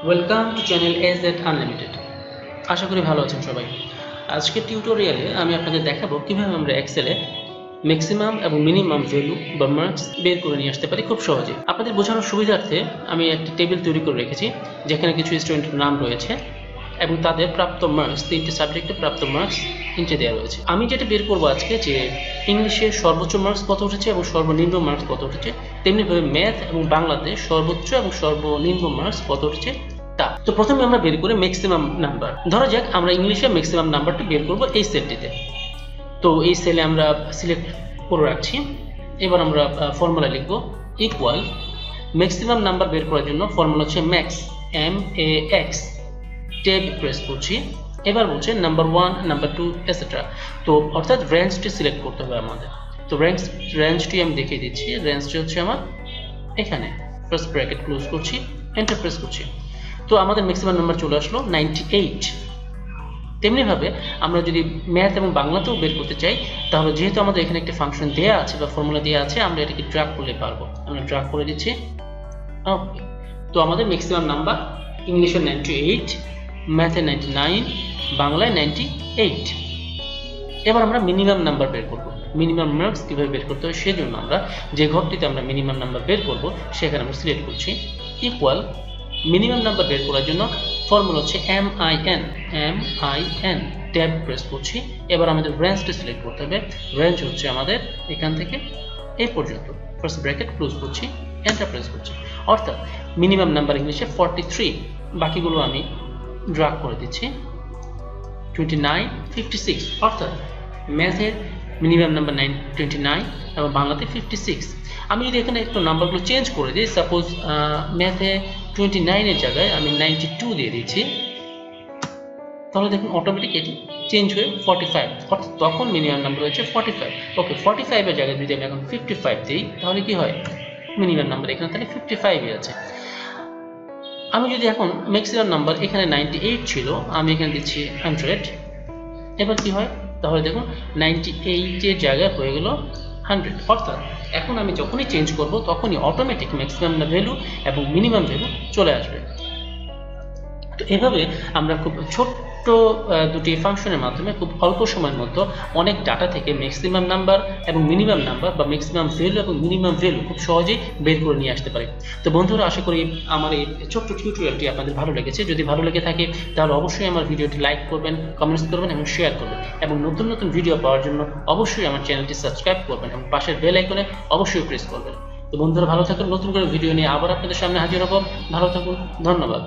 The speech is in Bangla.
Welcome to channel AZ unlimited. আশা করি ভালো আছেন সবাই। আজকের টিউটোরিয়ালে আমি আপনাদের দেখাবো কিভাবে আমরা এক্সেলে ম্যাক্সিমাম এবং মিনিমাম ভ্যালু বা মার্কস বের করে নিয়ে আসতে পারি খুব সহজে। আপনাদের বোঝানোর সুবিধার্থে আমি একটি টেবিল তৈরি করে রেখেছি যেখানে কিছু স্টুডেন্টের নাম রয়েছে এবং তাদের প্রাপ্ত মার্কস, তিনটে সাবজেক্টে প্রাপ্ত মার্কস তিনটে দেওয়া রয়েছে। আমি যেটা বের করবো আজকে যে ইংলিশে সর্বোচ্চ মার্কস কত উঠেছে এবং সর্বনিম্ন মার্কস কত উঠেছে, তেমনিভাবে ম্যাথ এবং বাংলাতে সর্বোচ্চ এবং সর্বনিম্ন মার্কস কত উঠেছে তা। তো প্রথমে আমরা বের করি ম্যাক্সিমাম নাম্বার। ধরা যাক আমরা ইংলিশে ম্যাক্সিমাম নাম্বারটা বের করবো এই সেলটিতে। তো এই সেলে আমরা সিলেক্ট করে রাখছি। এবার আমরা ফর্মুলা লিখবো ইকুয়াল ম্যাক্সিমাম নাম্বার বের করার জন্য ফর্মুলা হচ্ছে ম্যাক্স, MAX। ট্যাব প্রেস করছি। এবার বলছে নাম্বার 1, নাম্বার 2 এটসেট্রা। তো অর্থাৎ রেঞ্জটি সিলেক্ট করতে হবে আমাদের। তো রেঞ্জটি আমি দেখিয়ে দিচ্ছি। রেঞ্জটি হচ্ছে আমার এখানে। ফার্স্ট ব্র্যাকেট ক্লোজ করছি, এন্টার প্রেস করছি। তো আমাদের ম্যাক্সিমাম নাম্বার চলে আসলো 98। তেমনিভাবে আমরা যদি ম্যাথ এবং বাংলাতেও বের করতে চাই তাহলে যেহেতু আমাদের এখানে একটা ফাংশন দেওয়া আছে বা ফর্মুলা দেওয়া আছে, আমরা এটাকে ড্র্যাগ করলে পারবো। আমরা ড্র্যাগ করে দিচ্ছি। ওকে, তো আমাদের ম্যাক্সিমাম নাম্বার ইংলিশে 98, ম্যাথে 99, বাংলায় 98। এবার আমরা মিনিমাম নাম্বার বের করব। মিনিমাম মার্কস কীভাবে বের করতে হয় সেজন্য আমরা যে ঘরটিতে আমরা মিনিমাম নাম্বার বের করব সেখানে আমরা সিলেক্ট করছি ইকুয়াল মিনিমাম নাম্বার বের করার জন্য ফর্মুলা হচ্ছে MIN। ট্যাব প্রেস করছি। এবার আমাদের রেঞ্জটা সিলেক্ট করতে হবে। রেঞ্জ হচ্ছে আমাদের এখান থেকে এই পর্যন্ত। ফার্স্ট ব্র্যাকেট ক্লোজ করছি, এন্টার প্রেস করছি। অর্থাৎ মিনিমাম নাম্বার ইংলিশে 43। বাকিগুলো আমি ড্র্যাগ করে দিচ্ছি 29, 56। অর্থাৎ ম্যাথের মিনিমাম নাম্বার 29 এবং বাংলাতে 56। আমি যদি এখানে একটু নাম্বারগুলো চেঞ্জ করে দিই, সাপোজ ম্যাথে 29-এর জায়গায় আমি 92 দিয়ে দিচ্ছি, তাহলে দেখুন অটোমেটিক এটি চেঞ্জ হয়ে 45। অর্থাৎ তখন মিনিমাম নাম্বার হচ্ছে 45। ওকে, 45-এর জায়গায় যদি আমি এখন 55 দিই তাহলে কি হয়? মিনিমাম নাম্বার এখানে তাহলে 55-ই আছে। আমি যদি এখন ম্যাক্সিমাম নাম্বার এখানে 98 ছিল, আমি এখানে দিচ্ছি 100। এবার কি হয়? তাহলে দেখুন 98-এর জায়গায় হয়ে গেল 100। অর্থাৎ এখন আমি যখনই চেঞ্জ করব তখনই অটোমেটিক ম্যাক্সিমাম ভ্যালু এবং মিনিমাম ভ্যালু চলে আসবে। তো এভাবে আমরা খুব ছোট্ট দুটি ফাংশনের মাধ্যমে খুব অল্প সময়ের মধ্যে অনেক ডাটা থেকে ম্যাক্সিমাম নাম্বার এবং মিনিমাম নাম্বার বা ম্যাক্সিমাম ভ্যালু এবং মিনিমাম ভ্যালু খুব সহজেই বের করে নিয়ে আসতে পারি। তো বন্ধুরা, আশা করি আমার এই ছোট্ট টিউটোরিয়ালটি আপনাদের ভালো লেগেছে। যদি ভালো লেগে থাকে তাহলে অবশ্যই আমার ভিডিওটি লাইক করবেন, কমেন্টস করবেন এবং শেয়ার করবেন। এবং নতুন নতুন ভিডিও পাওয়ার জন্য অবশ্যই আমার চ্যানেলটি সাবস্ক্রাইব করবেন এবং পাশের বেল আইকনে অবশ্যই প্রেস করবেন। তো বন্ধুরা, ভালো থাকুন। নতুন করে ভিডিও নিয়ে আবার আপনাদের সামনে হাজির হব। ভালো থাকুন, ধন্যবাদ।